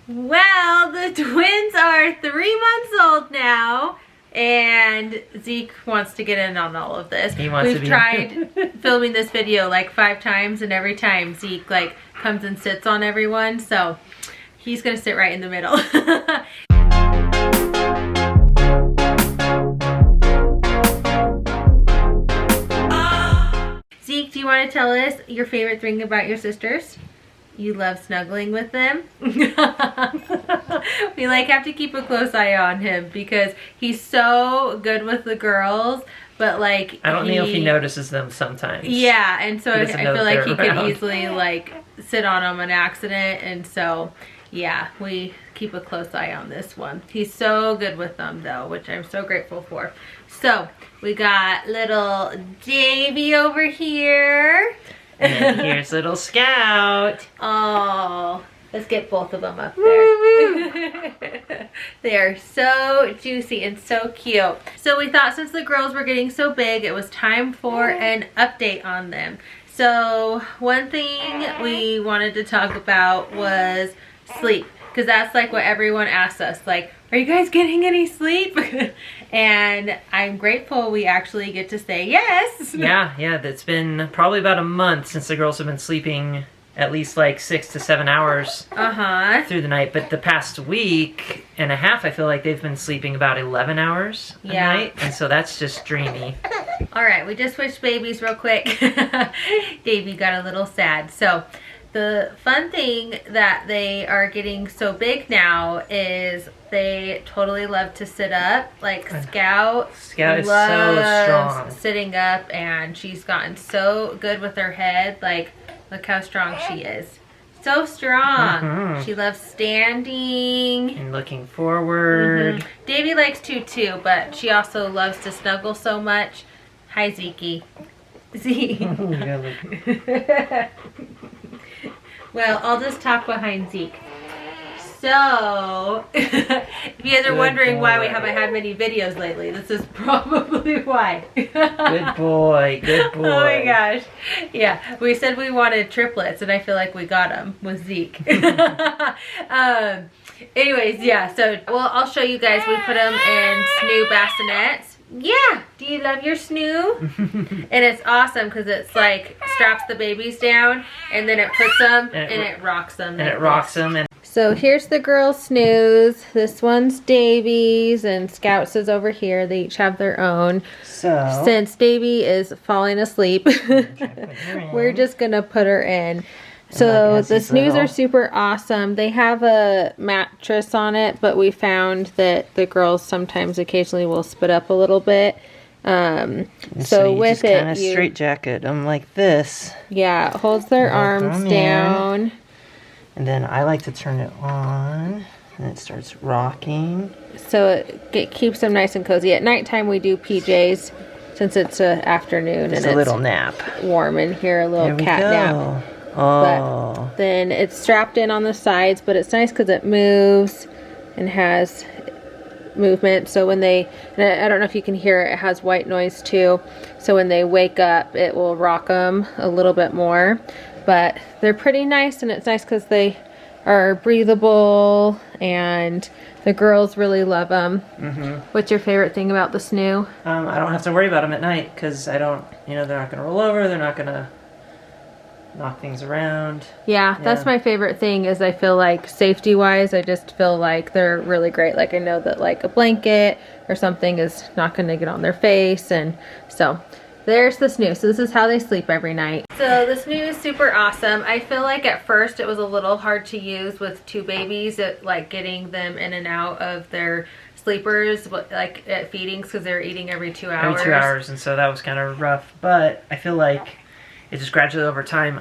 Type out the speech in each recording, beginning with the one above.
Well, the twins are 3 months old now, and Zeke wants to get in on all of this. We've tried filming this video like 5 times, and every time Zeke like comes and sits on everyone, so he's gonna sit right in the middle. Zeke, do you want to tell us your favorite thing about your sisters? You love snuggling with them. We like have to keep a close eye on him because he's so good with the girls, but like I don't know if he notices them sometimes. Yeah, and so I feel like he could easily like sit on them on accident, and so yeah, we keep a close eye on this one. He's so good with them though, which I'm so grateful for. So we got little Davey over here. And here's little Scout. Oh, let's get both of them up there. They are so juicy and so cute. So we thought since the girls were getting so big, it was time for an update on them. So one thing we wanted to talk about was sleep, because that's like what everyone asks us, like, are you guys getting any sleep? And I'm grateful we actually get to say yes. Yeah, it's been probably about a month since the girls have been sleeping at least like 6 to 7 hours through the night. But the past week and a half, I feel like they've been sleeping about 11 hours a night. And so that's just dreamy. All right, we just switched babies real quick. Davey got a little sad. So the fun thing that they are getting so big now is they totally love to sit up. Like Scout is so strong sitting up, and she's gotten so good with her head. Like, look how strong she is. So strong. She loves standing and looking forward. Davey likes to too, but she also loves to snuggle so much. Hi, Zeke. Zeke. Well, I'll just talk behind Zeke. So, if you guys are wondering why we haven't had many videos lately, this is probably why. Good boy, good boy. Oh my gosh. Yeah, we said we wanted triplets, and I feel like we got them with Zeke. Anyways, yeah, so, well, I'll show you guys. We put them in snoo bassinets. Yeah, do you love your snoo? And it's awesome because it's like straps the babies down, and then it puts them and it rocks them. And it rocks them. So here's the girls' snooze. This one's Davey's, and Scout's is over here. They each have their own. So since Davey is falling asleep, we're just gonna put her in. So the snooze are super awesome. They have a mattress on it, but we found that the girls sometimes occasionally will spit up a little bit. So with it, kind of straight jacket them like this. Yeah, it holds their arms down. And then I like to turn it on, and it starts rocking. So it keeps them nice and cozy. At nighttime we do PJs, since it's an afternoon. Just and a little nap. Warm in here, a little cat nap. Oh. But then it's strapped in on the sides, but it's nice because it moves and has movement. So when they, and I don't know if you can hear it, it has white noise too. So when they wake up, it will rock them a little bit more. But they're pretty nice, and it's nice because they are breathable, and the girls really love them. What's your favorite thing about the snoo? I don't have to worry about them at night because I don't, they're not going to roll over. They're not going to knock things around. Yeah, that's my favorite thing. Is I feel like safety wise, I just feel like they're really great. Like I know that like a blanket or something is not going to get on their face, and so there's the snoo. So this is how they sleep every night. So the snoo is super awesome. I feel like at first it was a little hard to use with 2 babies, like getting them in and out of their sleepers, like at feedings, because they're eating every 2 hours. Every 2 hours, and so that was kind of rough. But I feel like it just gradually over time,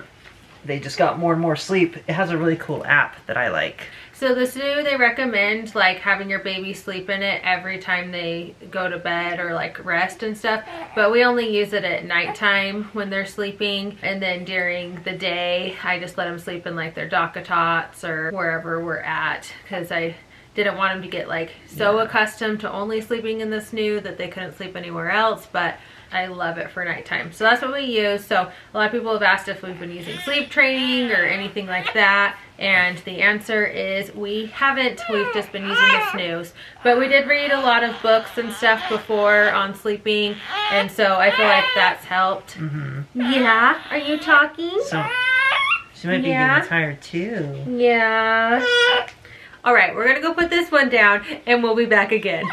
they just got more and more sleep. It has a really cool app that I like. So the snoo, they recommend like having your baby sleep in it every time they go to bed or like rest and stuff. But we only use it at nighttime when they're sleeping. And then during the day, I just let them sleep in like their DockATots or wherever we're at. Because I didn't want them to get like so accustomed to only sleeping in the snoo that they couldn't sleep anywhere else. But I love it for nighttime. So that's what we use. So a lot of people have asked if we've been using sleep training or anything like that. And the answer is we haven't. We've just been using the snooze. But we did read a lot of books and stuff before on sleeping. And so I feel like that's helped. Yeah. Are you talking? So she might be getting tired too. Yeah. All right, we're going to go put this one down and we'll be back again.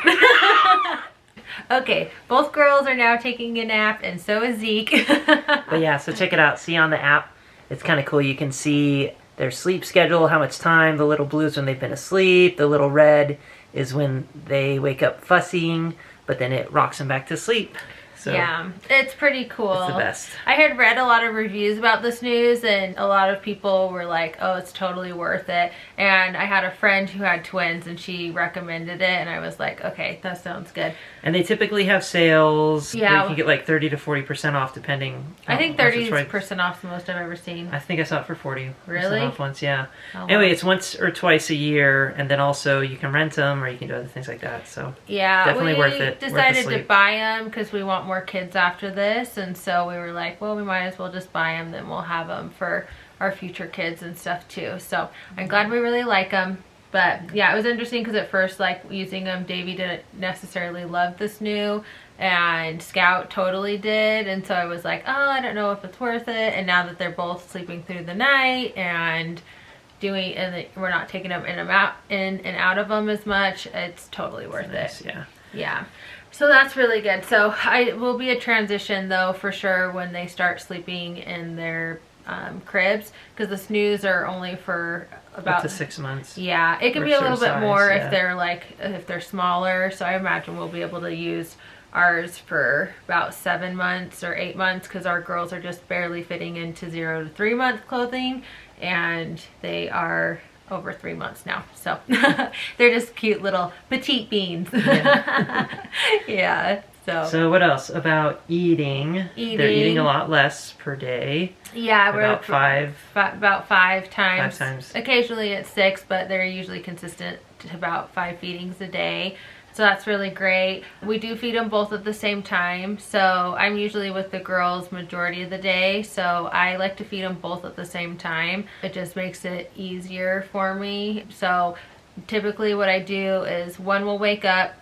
Okay, both girls are now taking a nap and so is Zeke. But yeah, so check it out. See on the app, it's kind of cool. You can see their sleep schedule, how much time. The little blue is when they've been asleep. The little red is when they wake up fussing, but then it rocks them back to sleep. So yeah, it's pretty cool. It's the best. I had read a lot of reviews about the snooze and a lot of people were like, oh, it's totally worth it. And I had a friend who had twins and she recommended it and I was like, okay, that sounds good. And they typically have sales. Yeah. Where you can get like 30 to 40% off depending. I think 30% off is the most I've ever seen. I think I saw it for 40% Really? off once, yeah. Oh, anyway, wow. it's once or twice a year, and then also you can rent them or you can do other things like that. So yeah, definitely worth it. We decided to buy them because we want more kids after this, and so we were like, well, we might as well just buy them, then we'll have them for our future kids and stuff too. So I'm glad we really like them. But yeah, it was interesting because at first, like, using them, Davey didn't necessarily love this new, and Scout totally did. And so I was like, oh, I don't know if it's worth it. And now that they're both sleeping through the night and we're not taking them in and out of them as much, it's totally worth it. Yeah. Yeah. So that's really good. So it will be a transition though, for sure, when they start sleeping in their cribs, because the snooze are only for about up to 6 months. Yeah, it could be a little bit more yeah. if they're smaller. So I imagine we'll be able to use ours for about 7 months or 8 months, because our girls are just barely fitting into 0 to 3 month clothing, and they are over 3 months now. So they're just cute little petite beans. Yeah. Yeah. So what else about eating? They're eating a lot less per day. Yeah, we're about five times. 5 times. Occasionally it's 6, but they're usually consistent to about 5 feedings a day. So that's really great. We do feed them both at the same time. So I'm usually with the girls majority of the day. So I like to feed them both at the same time. It just makes it easier for me. So typically what I do is one will wake up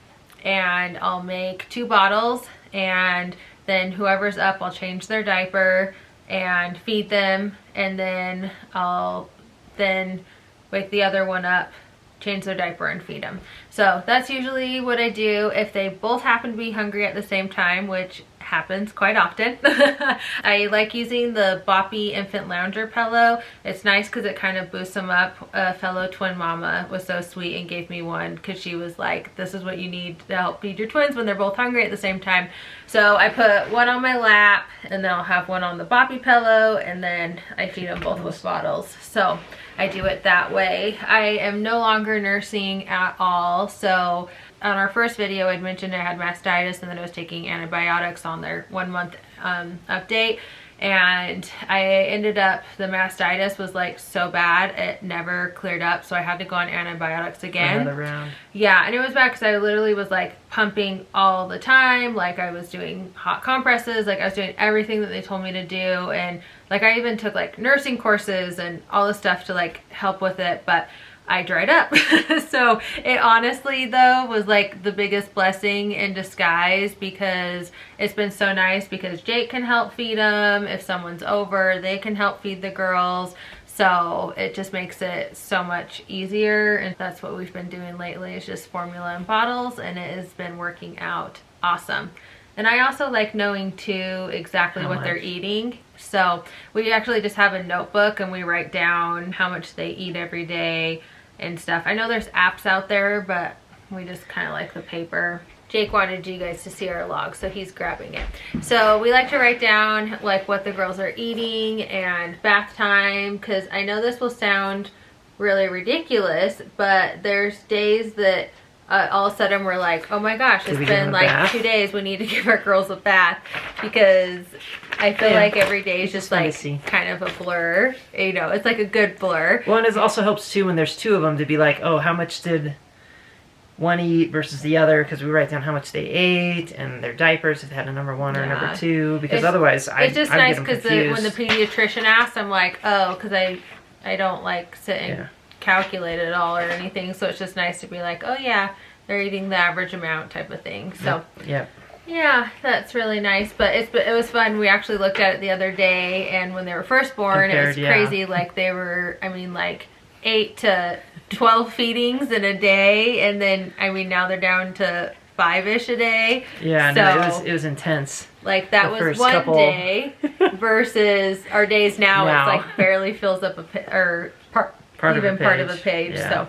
and I'll make 2 bottles, and then whoever's up, I'll change their diaper and feed them, and then I'll wake the other one up, change their diaper, and feed them. So that's usually what I do. If they both happen to be hungry at the same time, which happens quite often, I like using the Boppie infant lounger pillow. It's nice because it kind of boosts them up. A fellow twin mama was so sweet and gave me one because she was like, this is what you need to help feed your twins when they're both hungry at the same time. So I put one on my lap, and then I'll have one on the Boppie pillow, and then I feed them both with bottles. So I do it that way. I am no longer nursing at all. So on our first video, I'd mentioned I had mastitis, and then I was taking antibiotics on their 1 month update. And I ended up, the mastitis was like so bad, it never cleared up. So I had to go on antibiotics again. Another round. Yeah, and it was bad because I literally was like pumping all the time. Like I was doing hot compresses, like I was doing everything that they told me to do. And like I even took like nursing courses and all this stuff to like help with it, but I dried up. So it honestly though was like the biggest blessing in disguise, because it's been so nice because Jake can help feed them. If someone's over, they can help feed the girls. So it just makes it so much easier, and that's what we've been doing lately, is just formula and bottles, and it has been working out awesome. And I also like knowing too exactly what they're eating. So we actually just have a notebook and we write down how much they eat every day and stuff. I know there's apps out there, but we just kind of like the paper. Jake wanted you guys to see our log, so he's grabbing it. So we like to write down like what the girls are eating and bath time, because I know this will sound really ridiculous, but there's days that all of a sudden we're like, oh my gosh, it's been like 2 days, we need to give our girls a bath, because I feel like every day is just like kind of a blur. You know, it's like a good blur. Well, and it also helps too when there's 2 of them to be like, oh, how much did one eat versus the other, because we write down how much they ate and their diapers, if they had a number 1 or number 2, because otherwise it's just nice because when the pediatrician asks, I'm like, oh, because I don't like sit and calculate it all or anything, so it's just nice to be like, oh yeah, they're eating the average amount type of thing. So yeah, that's really nice. But it was fun. We actually looked at it the other day, and when they were first born, it was crazy. Like they were, I mean, like 8 to 12 feedings in a day, and then I mean now they're down to 5-ish a day. Yeah, so, no, it was intense. Like that was one day versus our days now. It's like barely fills up part of a page. So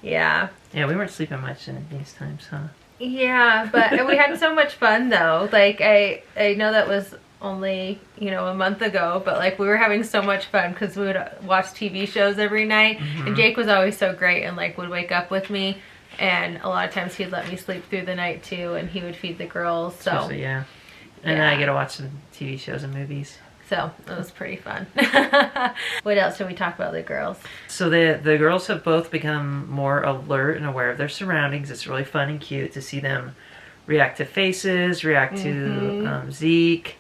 yeah, we weren't sleeping much in these times, huh? Yeah, but we had so much fun though. Like I know that was only, you know, a month ago, but like we were having so much fun because we would watch TV shows every night, and Jake was always so great and like would wake up with me, and a lot of times he'd let me sleep through the night too, and he would feed the girls. So especially, and then I get to watch some TV shows and movies. So it was pretty fun. What else should we talk about the girls? So the girls have both become more alert and aware of their surroundings. It's really fun and cute to see them react to faces, react to Zeke.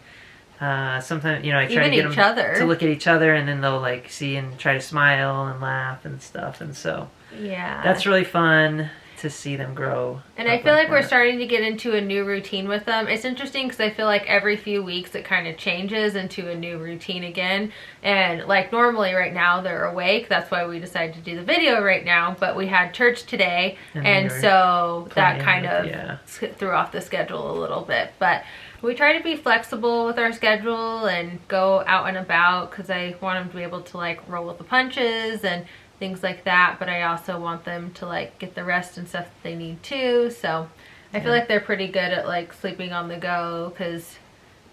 Sometimes, you know, I try to get them to look at each other, and then they'll like see and try to smile and laugh and stuff. And so that's really fun to see them grow. And I feel like we're starting to get into a new routine with them. It's interesting because I feel like every few weeks it kind of changes into a new routine again. And like normally right now they're awake. That's why we decided to do the video right now. But we had church today, and so that kind of threw off the schedule a little bit. But we try to be flexible with our schedule and go out and about because I want them to be able to like roll with the punches and things like that, but I also want them to like get the rest and stuff that they need too. So I feel like they're pretty good at like sleeping on the go because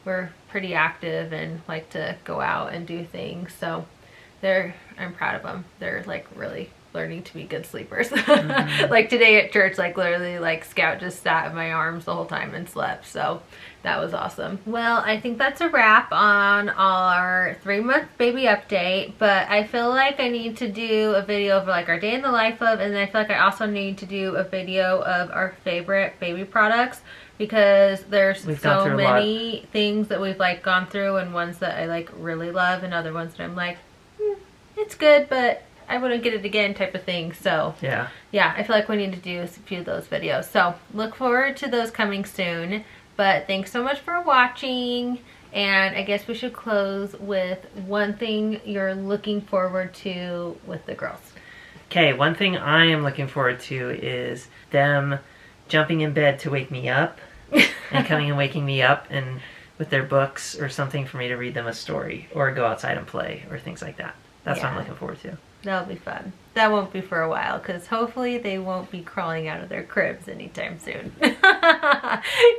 we're pretty active and like to go out and do things. So I'm proud of them. They're like really learning to be good sleepers. Like today at church, like literally like Scout just sat in my arms the whole time and slept. So that was awesome. Well, I think that's a wrap on our 3-month baby update, but I feel like I need to do a video of like our day in the life of, and then I feel like I also need to do a video of our favorite baby products because there's so many things that we've like gone through, and ones that I like really love and other ones that I'm like, it's good, but I wouldn't get it again type of thing. So yeah, I feel like we need to do a few of those videos. So look forward to those coming soon. But thanks so much for watching, and I guess we should close with one thing you're looking forward to with the girls. Okay, one thing I am looking forward to is them jumping in bed to wake me up and coming and waking me up and with their books or something for me to read them a story or go outside and play or things like that. That's what I'm looking forward to. That'll be fun. That won't be for a while because hopefully they won't be crawling out of their cribs anytime soon.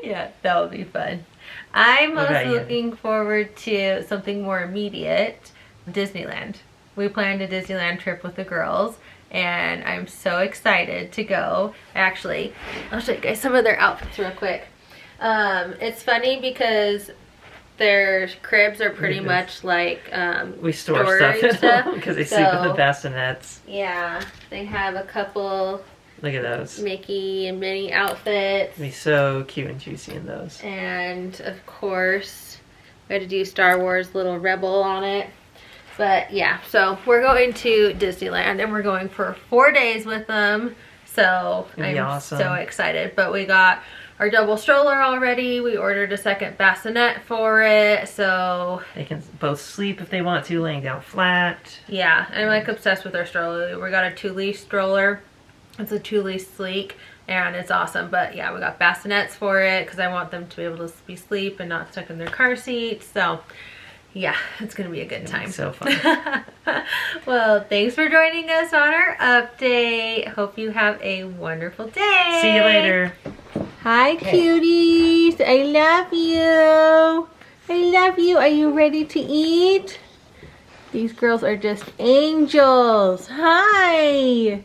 Yeah, that will be fun. I'm most looking forward to something more immediate. Disneyland. We planned a Disneyland trip with the girls, and I'm so excited to go. Actually, I'll show you guys some of their outfits real quick. It's funny because their cribs are pretty much like we store stuff in them because they sleep in the bassinets. Yeah, they have a couple. Look at those Mickey and Minnie outfits. They'll be so cute and juicy in those. And of course, we had to do Star Wars Little Rebel on it. But yeah, so we're going to Disneyland and we're going for 4 days with them. So I'm so excited. But we got our double stroller already. We ordered a second bassinet for it, so they can both sleep if they want to, laying down flat. Yeah, I'm like obsessed with our stroller. We got a 2-leaf stroller. It's a 2-leaf sleek, and it's awesome. But yeah, we got bassinets for it because I want them to be able to be asleep and not stuck in their car seats. So yeah, it's gonna be a good time. So fun. Well, thanks for joining us on our update. Hope you have a wonderful day. See you later. Hi, cuties. I love you. I love you. Are you ready to eat? These girls are just angels. Hi.